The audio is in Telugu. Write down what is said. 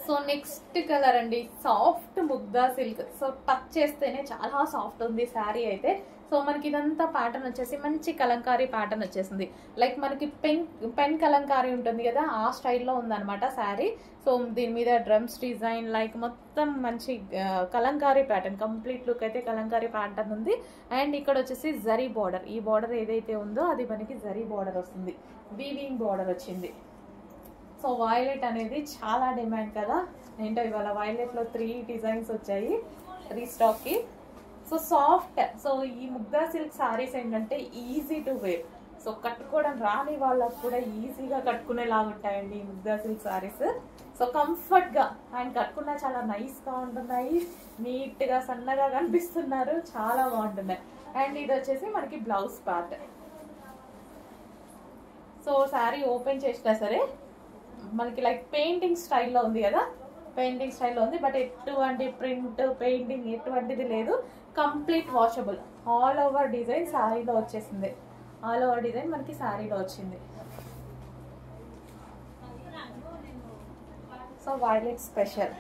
సో నెక్స్ట్ కలర్ అండి, soft Mugdha silk. So touch చేస్తేనే చాలా సాఫ్ట్ ఉంది శారీ అయితే. సో మనకి ఇదంతా ప్యాటర్న్ వచ్చేసి మంచి కలంకారీ ప్యాటర్న్ వచ్చేసింది. లైక్ మనకి పెన్ కలంకారీ ఉంటుంది కదా, ఆ స్టైల్లో ఉందన్నమాట శారీ. సో దీని మీద డ్రమ్స్ డిజైన్, లైక్ మొత్తం మంచి కలంకారీ ప్యాటర్న్, కంప్లీట్ లుక్ అయితే కలంకారీ ప్యాటర్న్ ఉంది. అండ్ ఇక్కడ వచ్చేసి జరీ బార్డర్, ఈ బార్డర్ ఏదైతే ఉందో అది మనకి జరీ బార్డర్ వస్తుంది, వీవింగ్ బార్డర్ వచ్చింది. సో వైలెట్ అనేది చాలా డిమాండ్ కదా, ఏంటో ఇవాళ వైలెట్లో 3 డిజైన్స్ వచ్చాయి రీస్టాక్కి. So soft. సో ఈ ముగ్దా సిల్క్ సారీస్ ఏంటంటే ఈజీ టు వేర్. సో కట్టుకోవడం రాని వాళ్ళకు కూడా ఈజీగా కట్టుకునేలాగా ఉంటాయండి ఈ ముగ్దా సిల్క్ సారీస్. సో కంఫర్ట్గా అండ్ కట్టుకున్నా చాలా నైస్గా ఉంటున్నాయి, నీట్గా సన్నగా కనిపిస్తున్నారు, చాలా బాగుంటున్నాయి. అండ్ ఇది వచ్చేసి మనకి blouse part. So sari open చేసినా సరే మనకి లైక్ పెయింటింగ్ స్టైల్లో ఉంది కదా, పెయింటింగ్ స్టైల్లో ఉంది. బట్ ఎటువంటి ప్రింట్ పెయింటింగ్ ఎటువంటిది లేదు, complete washable. All over design శారీలో వచ్చేసింది, ఆల్ ఓవర్ డిజైన్ మనకి శారీలో వచ్చింది. So violet special.